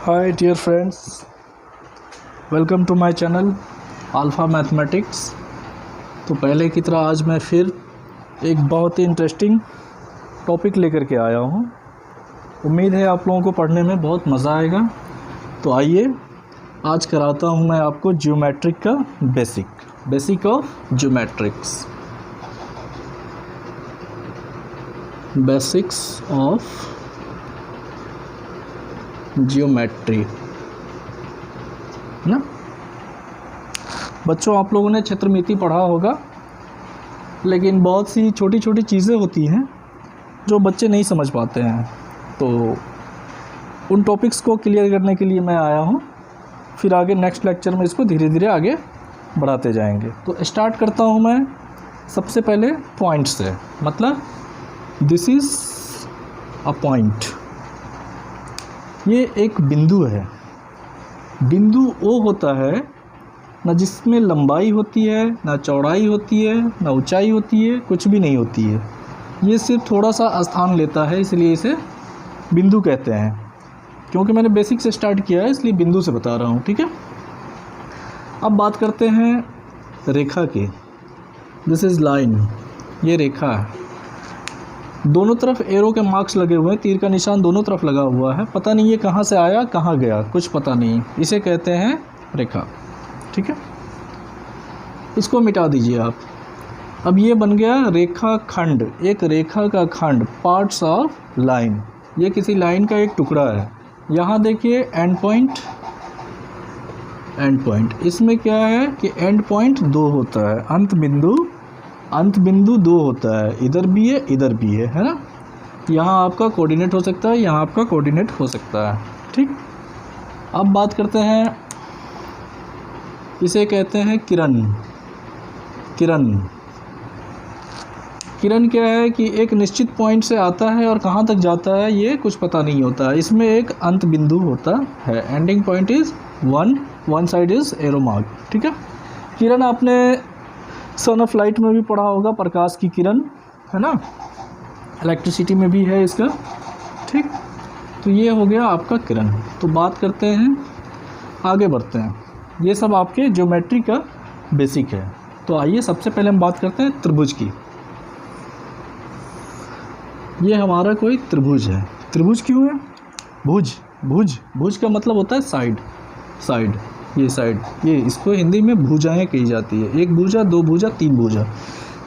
Hi dear friends, welcome to my channel alpha mathematics. तो पहले की तरह आज मैं फिर एक बहुत ही इंटरेस्टिंग टॉपिक लेकर के आया हूँ। उम्मीद है आप लोगों को पढ़ने में बहुत मज़ा आएगा। तो आइए आज कराता हूँ मैं आपको ज्योमेट्रिक का basic of geometrics, basics of geometry ना। बच्चों, आप लोगों ने क्षेत्रमिति पढ़ा होगा, लेकिन बहुत सी छोटी छोटी चीज़ें होती हैं जो बच्चे नहीं समझ पाते हैं। तो उन टॉपिक्स को क्लियर करने के लिए मैं आया हूँ। फिर आगे नेक्स्ट लेक्चर में इसको धीरे धीरे आगे बढ़ाते जाएंगे। तो स्टार्ट करता हूँ मैं सबसे पहले पॉइंट से। मतलब दिस इज़ अ पॉइंट, ये एक बिंदु है। बिंदु वो होता है ना जिसमें लंबाई होती है, ना चौड़ाई होती है, ना ऊंचाई होती है, कुछ भी नहीं होती है। ये सिर्फ थोड़ा सा स्थान लेता है, इसलिए इसे बिंदु कहते हैं। क्योंकि मैंने बेसिक से स्टार्ट किया है, इसलिए बिंदु से बता रहा हूँ, ठीक है। अब बात करते हैं रेखा की। दिस इज़ लाइन, ये रेखा है। दोनों तरफ एरो के मार्क्स लगे हुए हैं, तीर का निशान दोनों तरफ लगा हुआ है। पता नहीं ये कहाँ से आया कहाँ गया, कुछ पता नहीं। इसे कहते हैं रेखा, ठीक है। इसको मिटा दीजिए आप। अब ये बन गया रेखा खंड, एक रेखा का खंड, पार्ट्स ऑफ लाइन। ये किसी लाइन का एक टुकड़ा है। यहाँ देखिए एंड पॉइंट, एंड पॉइंट। इसमें क्या है कि एंड पॉइंट दो होता है, अंत बिंदु दो होता है। इधर भी है है ना। यहाँ आपका कोऑर्डिनेट हो सकता है, यहाँ आपका कोऑर्डिनेट हो सकता है, ठीक। अब बात करते हैं, इसे कहते हैं किरण। किरण क्या है कि एक निश्चित पॉइंट से आता है और कहाँ तक जाता है ये कुछ पता नहीं होता है। इसमें एक अंत बिंदु होता है। Ending point is one side is arrow mark, ठीक है। किरण आपने सन ऑफ लाइट में भी पढ़ा होगा, प्रकाश की किरण, है ना। इलेक्ट्रिसिटी में भी है इसका, ठीक। तो ये हो गया आपका किरण। तो बात करते हैं, आगे बढ़ते हैं। ये सब आपके ज्योमेट्री का बेसिक है। तो आइए सबसे पहले हम बात करते हैं त्रिभुज की। ये हमारा कोई त्रिभुज है। त्रिभुज क्यों है? भुज का मतलब होता है साइड। ये साइड, ये इसको हिंदी में भुजाएं कही जाती है। एक भुजा, दो भुजा, तीन भुजा।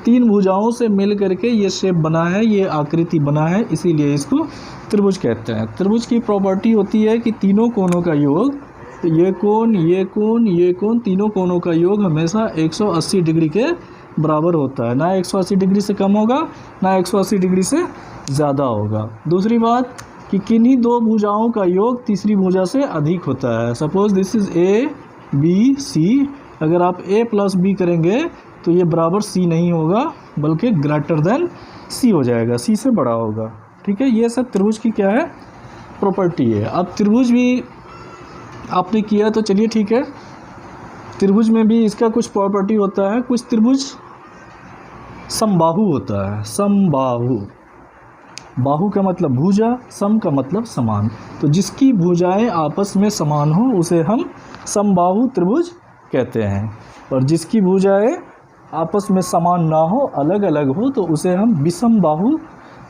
तीन भुजाओं से मिल करके ये शेप बना है, ये आकृति बना है, इसीलिए इसको त्रिभुज कहते हैं। त्रिभुज की प्रॉपर्टी होती है कि तीनों कोनों का योग, ये कोण, तीनों कोनों का योग हमेशा 180 डिग्री के बराबर होता है। ना 180 डिग्री से कम होगा, ना 180 डिग्री से ज़्यादा होगा। दूसरी बात कि किन्हीं दो भुजाओं का योग तीसरी भुजा से अधिक होता है। Suppose this is A B C. अगर आप ए प्लस बी करेंगे तो ये बराबर सी नहीं होगा, बल्कि ग्रेटर देन सी हो जाएगा, सी से बड़ा होगा, ठीक है। ये सब त्रिभुज की क्या है, प्रॉपर्टी है। अब त्रिभुज भी आपने किया तो चलिए ठीक है, त्रिभुज में भी इसका कुछ प्रॉपर्टी होता है। कुछ त्रिभुज समबाहु होता है। समबाहु, बाहु का मतलब भुजा, सम का मतलब समान। तो जिसकी भुजाएं आपस में समान हो उसे हम समबाहु त्रिभुज कहते हैं, और जिसकी भुजाएं आपस में समान ना हो, अलग अलग हो, तो उसे हम विषमबाहु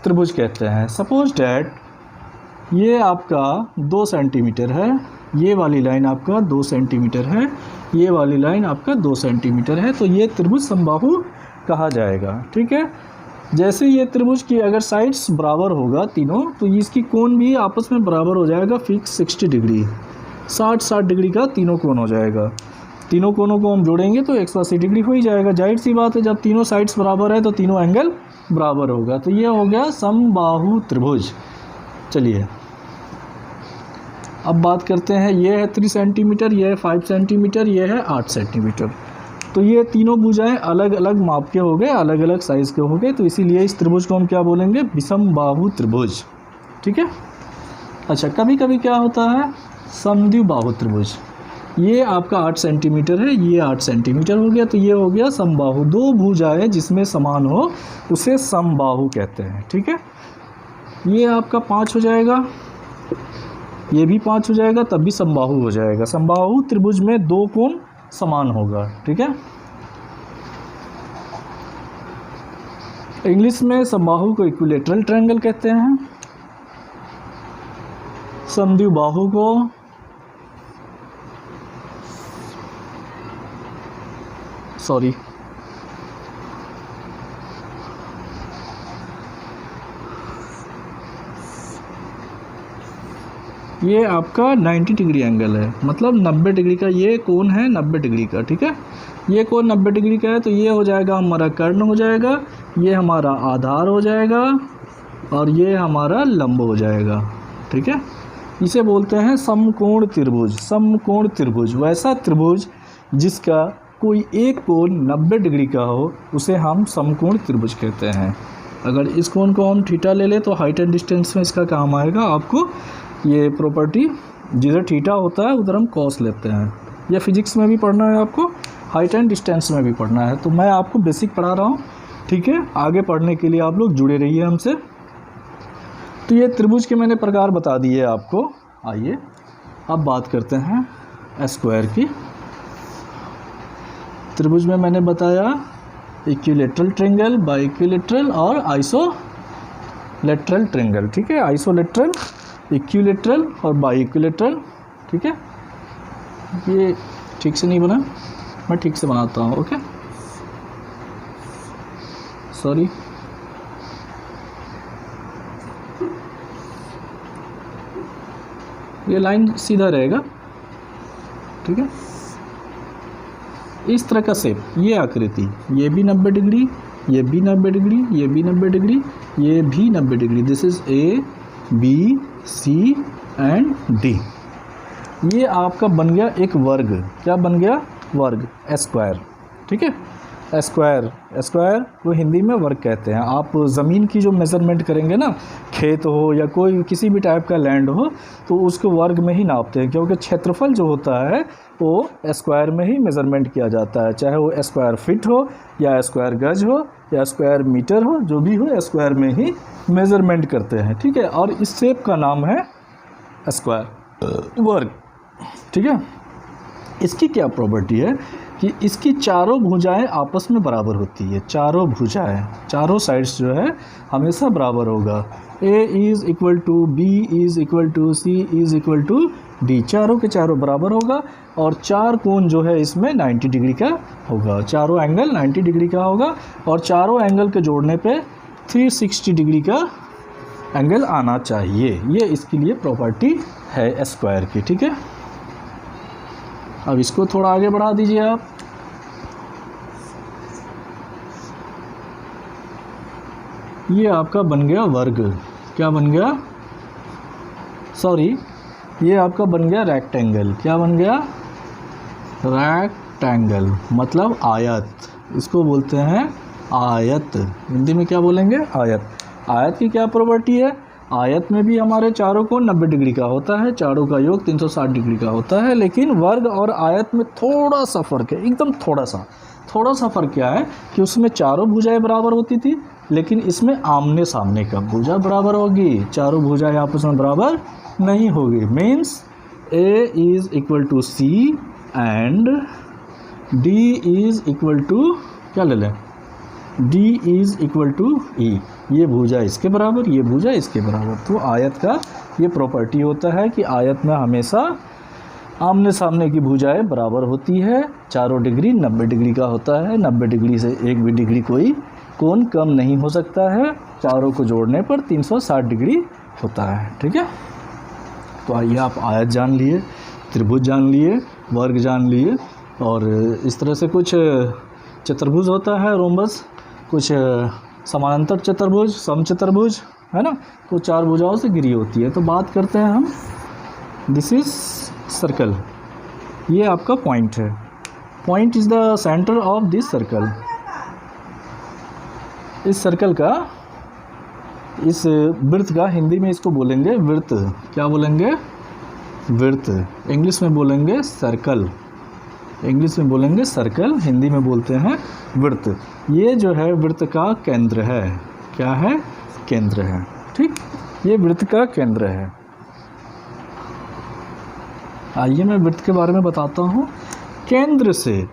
त्रिभुज कहते हैं। सपोज डैट ये आपका 2 सेंटीमीटर है, ये वाली लाइन आपका 2 सेंटीमीटर है, ये वाली लाइन आपका 2 सेंटीमीटर है, तो ये त्रिभुज समबाहु कहा जाएगा, ठीक है। जैसे ये त्रिभुज की अगर साइड्स बराबर होगा तीनों, तो इसकी कोण भी आपस में बराबर हो जाएगा, फिक्स 60 डिग्री, 60 डिग्री का तीनों कोण हो जाएगा। तीनों कोणों को हम जोड़ेंगे तो 180 डिग्री हो ही जाएगा। जाहिर सी बात है, जब तीनों साइड्स बराबर है तो तीनों एंगल बराबर होगा। तो ये हो गया समबाहु त्रिभुज। चलिए अब बात करते हैं, ये है 3 सेंटीमीटर, ये है 5 सेंटीमीटर, ये है 8 सेंटीमीटर। तो ये तीनों भुजाएं अलग अलग माप के हो गए, अलग अलग साइज़ के हो गए, तो इसीलिए इस त्रिभुज को हम क्या बोलेंगे, विषमबाहु त्रिभुज, ठीक है। अच्छा, कभी कभी क्या होता है, समद्विबाहु त्रिभुज। ये आपका 8 सेंटीमीटर है, ये 8 सेंटीमीटर हो गया, तो ये हो गया समबाहु। दो भुजाएं जिसमें समान हो उसे समबाहु कहते हैं, ठीक है। ये आपका 5 हो जाएगा, ये भी 5 हो जाएगा, तब भी समबाहु हो जाएगा। समबाहु त्रिभुज में 2 कोण समान होगा, ठीक है। इंग्लिश में समबाहु को इक्विलेटरल ट्रायंगल कहते हैं, समद्विबाहु को ये आपका 90 डिग्री एंगल है, मतलब 90 डिग्री का ये कोण है, 90 डिग्री का, ठीक है। ये कोण 90 डिग्री का है, तो ये हो जाएगा हमारा कर्ण हो जाएगा, ये हमारा आधार हो जाएगा और ये हमारा लंब हो जाएगा, ठीक है। इसे बोलते हैं समकोण त्रिभुज। समकोण त्रिभुज वैसा त्रिभुज जिसका कोई एक कोण 90 डिग्री का हो, उसे हम समकोण त्रिभुज कहते हैं। अगर इस कोण को हम थीटा ले लें तो हाइट एंड डिस्टेंस में इसका काम आएगा आपको ये प्रॉपर्टी। जिधर थीटा होता है उधर हम कॉस लेते हैं। या फिजिक्स में भी पढ़ना है आपको, हाइट एंड डिस्टेंस में भी पढ़ना है, तो मैं आपको बेसिक पढ़ा रहा हूँ, ठीक है। आगे पढ़ने के लिए आप लोग जुड़े रहिए हमसे। तो ये त्रिभुज के मैंने प्रकार बता दिए आपको। आइए अब बात करते हैं स्क्वायर की। त्रिभुज में मैंने बताया इक्विलेटरल ट्रायंगल, बाइक्विलेटरल और आइसोलेटरल ट्रायंगल, ठीक है। आइसोलेटरल, इक्विलेटरल और बाइक्विलेटरल, ठीक है। ये ठीक से नहीं बना, मैं ठीक से बनाता हूँ, ओके, सॉरी। ये लाइन सीधा रहेगा, ठीक है। इस तरह का शेप, ये आकृति, ये भी 90 डिग्री, ये भी 90 डिग्री, ये भी 90 डिग्री, ये भी 90 degree. This is A B C and D. ये आपका बन गया एक वर्ग। क्या बन गया? वर्ग, स्क्वायर, ठीक है। स्क्वायर, स्क्वायर को हिंदी में वर्ग कहते हैं। आप ज़मीन की जो मेज़रमेंट करेंगे ना, खेत हो या कोई किसी भी टाइप का लैंड हो, तो उसको वर्ग में ही नापते हैं, क्योंकि क्षेत्रफल जो होता है वो स्क्वायर में ही मेज़रमेंट किया जाता है। चाहे वो स्क्वायर फीट हो या स्क्वायर गज हो या स्क्वायर मीटर हो, जो भी हो स्क्वायर में ही मेज़रमेंट करते हैं, ठीक है। और इस शेप का नाम है स्क्वायर, वर्ग, ठीक है। इसकी क्या प्रॉपर्टी है कि इसकी चारों भुजाएं आपस में बराबर होती है। चारों भुजाएं, चारों साइड्स जो है हमेशा बराबर होगा। A is equal to B is equal to C is equal to D, चारों के चारों बराबर होगा। और चार कोण जो है इसमें 90 डिग्री का होगा, चारों एंगल 90 डिग्री का होगा। और चारों एंगल के जोड़ने पे 360 डिग्री का एंगल आना चाहिए। ये इसके लिए प्रॉपर्टी है स्क्वायर की, ठीक है। अब इसको थोड़ा आगे बढ़ा दीजिए आप। ये आपका बन गया वर्ग। क्या बन गया? सॉरी, ये आपका बन गया रेक्टेंगल। क्या बन गया? रेक्टेंगल मतलब आयत। इसको बोलते हैं आयत। हिंदी में क्या बोलेंगे? आयत। आयत की क्या प्रॉपर्टी है? आयत में भी हमारे चारों को 90 डिग्री का होता है, चारों का योग 360 डिग्री का होता है। लेकिन वर्ग और आयत में थोड़ा सा फ़र्क है, एकदम थोड़ा सा फ़र्क क्या है कि उसमें चारों भुजाएं बराबर होती थी, लेकिन इसमें आमने सामने का भुजा बराबर होगी, चारों भुजाएं आपस में बराबर नहीं होगी। Means A is equal to C and D is equal to, क्या ले लें, D is equal to E. ये भुजा इसके बराबर, ये भुजा इसके बराबर। तो आयत का ये प्रॉपर्टी होता है कि आयत में हमेशा आमने सामने की भुजाएं बराबर होती है। चारों डिग्री 90 डिग्री का होता है। 90 डिग्री से एक भी डिग्री कोई कोण कम नहीं हो सकता है। चारों को जोड़ने पर 360 डिग्री होता है, ठीक है। तो आइए, आप आयत जान लिए, त्रिभुज जान लिए, वर्ग जान लिए, और इस तरह से कुछ चतुर्भुज होता है, रोम्बस, कुछ समानांतर चतुर्भुज, समचतुर्भुज, है ना, तो चार भुजाओं से घिरी होती है। तो बात करते हैं हम, दिस इज सर्कल। ये आपका पॉइंट है। Point is the centre of this circle. इस सर्कल का, इस वृत्त का हिंदी में इसको बोलेंगे वृत्त। क्या बोलेंगे? वृत्त। इंग्लिश में बोलेंगे सर्कल। इंग्लिश में बोलेंगे सर्कल, हिंदी में बोलते हैं वृत्त। ये जो है वृत्त का केंद्र है। क्या है? केंद्र है, ठीक। ये वृत्त का केंद्र है। आइए मैं वृत्त के बारे में बताता हूँ। केंद्र से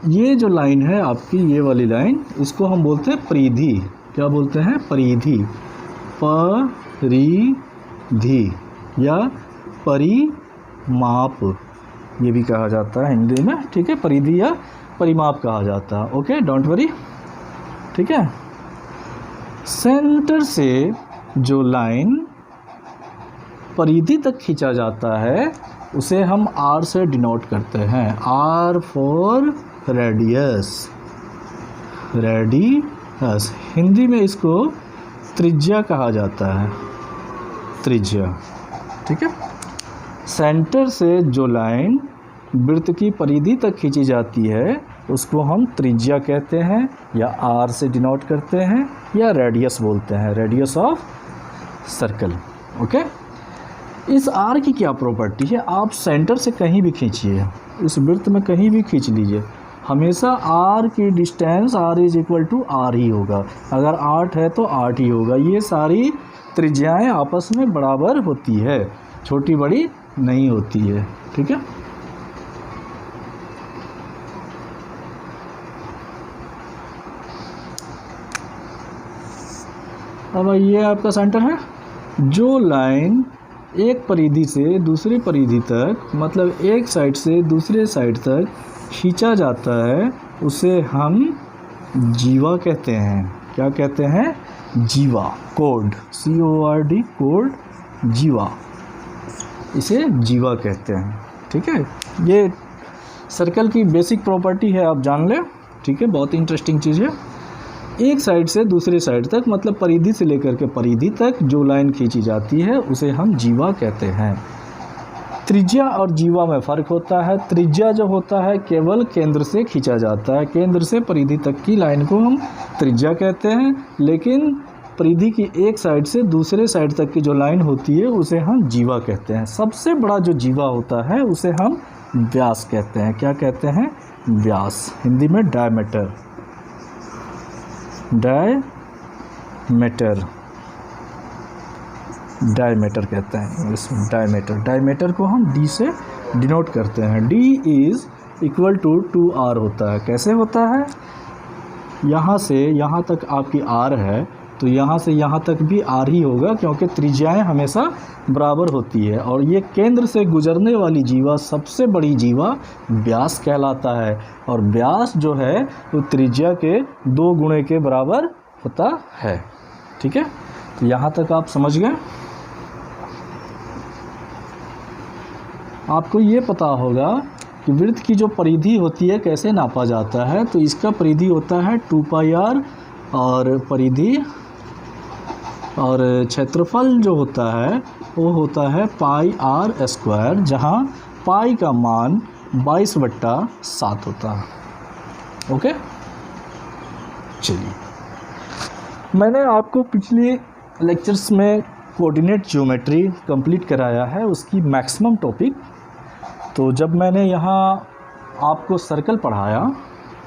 ये जो लाइन है आपकी, ये वाली लाइन, इसको हम बोलते हैं परिधि। क्या बोलते हैं? परिधि, परिधि या परिमाप ये भी कहा जाता है हिंदी में, ठीक है। परिधि या परिमाप कहा जाता है। ओके, डोंट वरी, ठीक है। सेंटर से जो लाइन परिधि तक खींचा जाता है उसे हम R से डिनोट करते हैं। R for radius, radius Hindi में इसको त्रिज्या कहा जाता है, त्रिज्या, ठीक है। सेंटर से जो लाइन वृत्त की परिधि तक खींची जाती है उसको हम त्रिज्या कहते हैं, या R से डिनोट करते हैं, या रेडियस बोलते हैं, रेडियस ऑफ सर्कल। ओके, इस R की क्या प्रॉपर्टी है? आप सेंटर से कहीं भी खींचिए, इस वृत्त में कहीं भी खींच लीजिए, हमेशा R की distance R is equal to R ही होगा। अगर 8 है तो 8 ही होगा। ये सारी त्रिज्याएं आपस में बराबर होती है, छोटी बड़ी नहीं होती है, ठीक है। अब ये आपका सेंटर है। जो लाइन एक परिधि से दूसरी परिधि तक, मतलब एक साइड से दूसरे साइड तक खींचा जाता है उसे हम जीवा कहते हैं। क्या कहते हैं? जीवा, कोड, CORD, कोड, जीवा, इसे जीवा कहते हैं, ठीक है। ये सर्कल की बेसिक प्रॉपर्टी है, आप जान लें, ठीक है। बहुत इंटरेस्टिंग चीज़ है। एक साइड से दूसरे साइड तक, मतलब परिधि से लेकर के परिधि तक जो लाइन खींची जाती है उसे हम जीवा कहते हैं। त्रिज्या और जीवा में फ़र्क होता है। त्रिज्या जो होता है केवल केंद्र से खींचा जाता है, केंद्र से परिधि तक की लाइन को हम त्रिज्या कहते हैं, लेकिन परिधि की एक साइड से दूसरे साइड तक की जो लाइन होती है उसे हम जीवा कहते हैं। सबसे बड़ा जो जीवा होता है उसे हम व्यास कहते हैं। क्या कहते हैं? व्यास, हिंदी में डायमीटर, डायमीटर, डायमीटर कहते हैं इंग्लिश में, डायमीटर। डायमीटर को हम D से डिनोट करते हैं। D is equal to 2R होता है। कैसे होता है? यहाँ से यहाँ तक आपकी R है तो यहाँ से यहाँ तक भी R ही होगा, क्योंकि त्रिज्याएं हमेशा बराबर होती है। और ये केंद्र से गुजरने वाली जीवा, सबसे बड़ी जीवा व्यास कहलाता है। और व्यास जो है वो त्रिज्या के 2 गुणे के बराबर होता है, ठीक है। तो यहाँ तक आप समझ गए। आपको ये पता होगा कि वृत्त की जो परिधि होती है कैसे नापा जाता है। तो इसका परिधि होता है 2πr, और परिधि और क्षेत्रफल जो होता है वो होता है πr², जहाँ पाई का मान 22/7 होता है। ओके, चलिए, मैंने आपको पिछले लेक्चर्स में कोऑर्डिनेट ज्योमेट्री कंप्लीट कराया है, उसकी मैक्सिमम टॉपिक। तो जब मैंने यहाँ आपको सर्कल पढ़ाया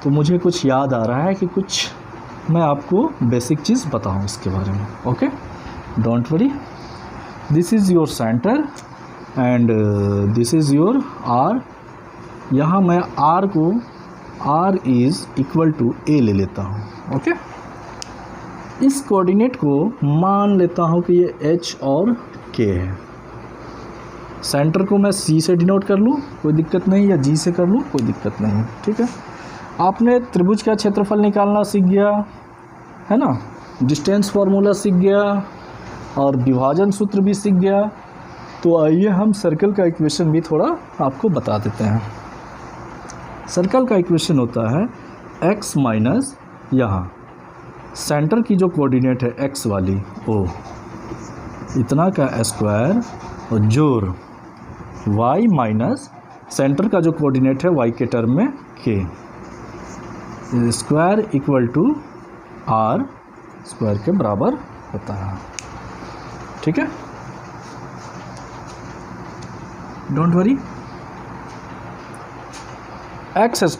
तो मुझे कुछ याद आ रहा है कि कुछ मैं आपको बेसिक चीज़ बताऊँ इसके बारे में। Okay, don't worry, this is your centre and this is your R। यहाँ मैं R को R is equal to A ले लेता हूँ। ओके, इस कोऑर्डिनेट को मान लेता हूँ कि ये H और K है। सेंटर को मैं C से डिनोट कर लूँ, कोई दिक्कत नहीं, या G से कर लूँ, कोई दिक्कत नहीं, ठीक है। आपने त्रिभुज का क्षेत्रफल निकालना सीख गया है ना, डिस्टेंस फार्मूला सीख गया, और विभाजन सूत्र भी सीख गया। तो आइए हम सर्कल का इक्वेशन भी थोड़ा आपको बता देते हैं। सर्कल का इक्वेशन होता है x माइनस, यहाँ सेंटर की जो कोऑर्डिनेट है x वाली O, इतना का स्क्वायर, और जोर y माइनस सेंटर का जो कोऑर्डिनेट है y के टर्म में k, square equal to R square के बराबर होता है, ठीक है। Don't worry, x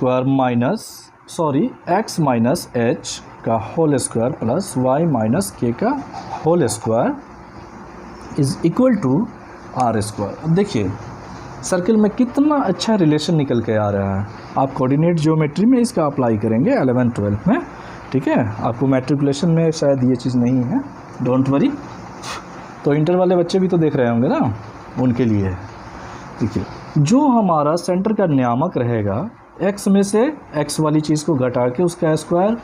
minus h का whole square plus y minus k का whole square is equal to R square. अब देखिए, सर्किल में कितना अच्छा रिलेशन निकल के आ रहा है। आप कोऑर्डिनेट ज्योमेट्री में इसका अप्लाई करेंगे 11th-12th में, ठीक है। आपको मैट्रिकुलेशन में शायद ये चीज़ नहीं है, डोंट वरी। तो इंटर वाले बच्चे भी तो देख रहे होंगे ना, उनके लिए देखिए, जो हमारा सेंटर का नियामक रहेगा, x में से x वाली चीज़ को घटा के उसका स्क्वायर,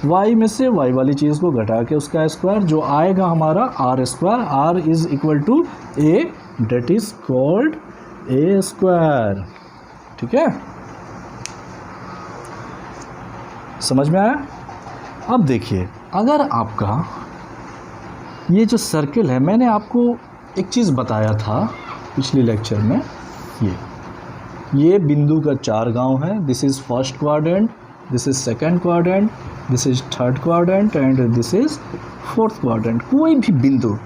y में से y वाली चीज़ को घटा के उसका स्क्वायर, जो आएगा हमारा r square. r is equal to a, that is called a square, ठीक है। समझ में आया? अब देखिए, अगर आपका ये जो सर्किल है, मैंने आपको एक चीज़ बताया था पिछले लेक्चर में, ये बिंदु का 4 गांव है। This is first quadrant, this is second quadrant, this is third quadrant and this is fourth quadrant. कोई भी बिंदु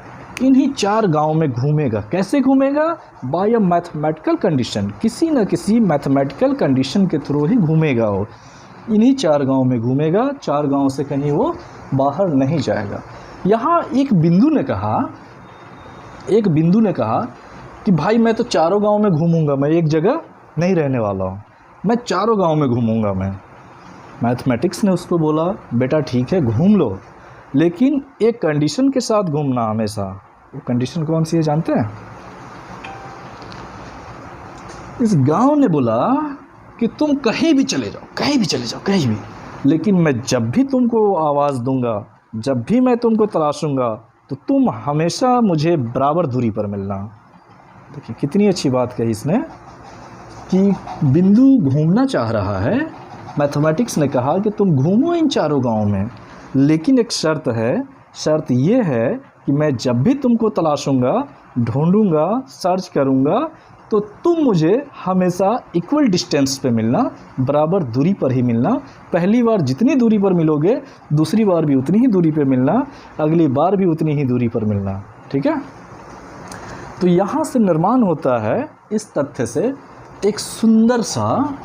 इन्हीं 4 गांव में घूमेगा। कैसे घूमेगा? बाय अ मैथमेटिकल कंडीशन, किसी न किसी मैथमेटिकल कंडीशन के थ्रू ही घूमेगा। वो इन्हीं 4 गांव में घूमेगा, 4 गांव से कहीं वो बाहर नहीं जाएगा। यहाँ एक बिंदु ने कहा कि भाई मैं तो चारों गांव में घूमूंगा, मैं एक जगह नहीं रहने वाला हूँ, मैं चारों गांव में घूमूंगा मैं। मैथमेटिक्स ने उसको बोला, बेटा ठीक है घूम लो, लेकिन एक कंडीशन के साथ घूमना हमेशा। वो कंडीशन कौन सी है जानते हैं? इस गांव ने बोला कि तुम कहीं भी चले जाओ, कहीं भी चले जाओ, कहीं भी, लेकिन मैं जब भी तुमको आवाज़ दूंगा, जब भी मैं तुमको तलाशूंगा, तो तुम हमेशा मुझे बराबर दूरी पर मिलना। देखिए कितनी अच्छी बात कही इसने कि बिंदु घूमना चाह रहा है। मैथमेटिक्स ने कहा कि तुम घूमो इन चारों गांव में, लेकिन एक शर्त है। शर्त ये है कि मैं जब भी तुमको तलाशूंगा, ढूंढूंगा, सर्च करूंगा, तो तुम मुझे हमेशा इक्वल डिस्टेंस पे मिलना, बराबर दूरी पर ही मिलना। पहली बार जितनी दूरी पर मिलोगे, दूसरी बार भी उतनी ही दूरी पे मिलना, अगली बार भी उतनी ही दूरी पर मिलना, ठीक है। तो यहाँ से निर्माण होता है इस तथ्य से एक सुंदर सा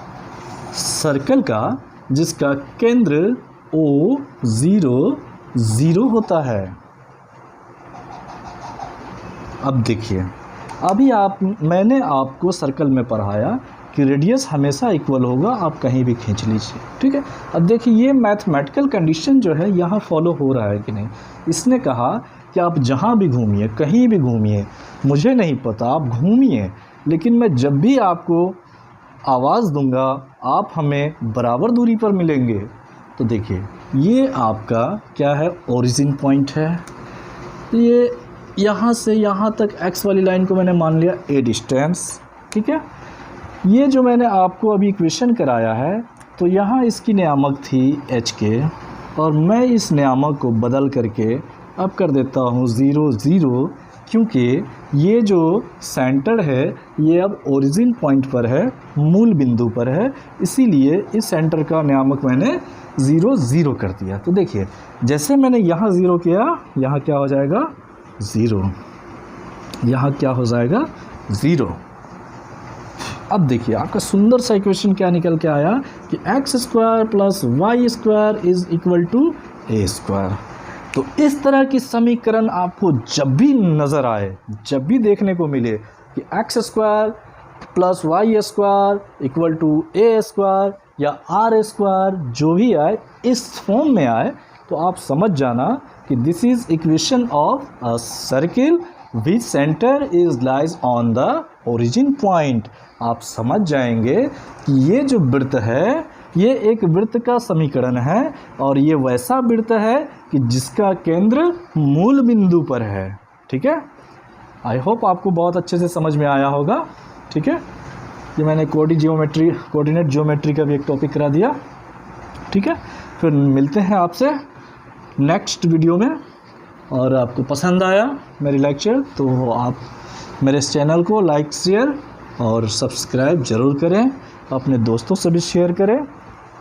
सर्कल का, जिसका केंद्र O0 होता है। अब देखिए, अभी मैंने आपको सर्कल में पढ़ाया कि रेडियस हमेशा इक्वल होगा, आप कहीं भी खींच लीजिए, ठीक है। अब देखिए ये मैथमेटिकल कंडीशन जो है यहाँ फॉलो हो रहा है कि नहीं। इसने कहा कि आप जहाँ भी घूमिए, कहीं भी घूमिए, मुझे नहीं पता, आप घूमिए, लेकिन मैं जब भी आपको आवाज़ दूंगा, आप हमें बराबर दूरी पर मिलेंगे। तो देखिए ये आपका क्या है, ओरिजिन पॉइंट है। ये यहाँ से यहाँ तक x वाली लाइन को मैंने मान लिया a डिस्टेंस, ठीक है। ये जो मैंने आपको अभी इक्वेशन कराया है, तो यहाँ इसकी नियामक थी h के, और मैं इस नियामक को बदल करके अब कर देता हूँ 0 0, क्योंकि ये जो सेंटर है ये अब ओरिजिन पॉइंट पर है, मूल बिंदु पर है, इसीलिए इस सेंटर का नियामक मैंने 0 0 कर दिया। तो देखिए जैसे मैंने यहाँ 0 किया, यहाँ क्या हो जाएगा 0, यहाँ क्या हो जाएगा 0। अब देखिए आपका सुंदर सा इक्वेशन क्या निकल के आया कि x² + y² is equal to a²। तो इस तरह की समीकरण आपको जब भी नज़र आए, जब भी देखने को मिले कि x² + y² equal to a² या r², जो भी आए इस फॉर्म में आए, तो आप समझ जाना कि this is equation of a circle which centre is lies on the origin point. आप समझ जाएंगे कि ये जो वृत्त है ये एक वृत्त का समीकरण है, और ये वैसा वृत्त है कि जिसका केंद्र मूल बिंदु पर है, ठीक है। आई होप आपको बहुत अच्छे से समझ में आया होगा, ठीक है। ये मैंने कोऑर्डिनेट ज्योमेट्री का भी एक टॉपिक करा दिया, ठीक है। फिर मिलते हैं आपसे नेक्स्ट वीडियो में, और आपको पसंद आया मेरी लेक्चर तो आप मेरे इस चैनल को लाइक, शेयर और सब्सक्राइब ज़रूर करें, अपने दोस्तों से भी शेयर करें,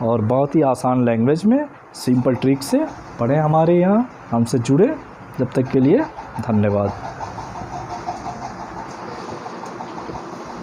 और बहुत ही आसान लैंग्वेज में सिंपल ट्रिक से पढ़ें हमारे यहाँ, हमसे जुड़े। जब तक के लिए धन्यवाद।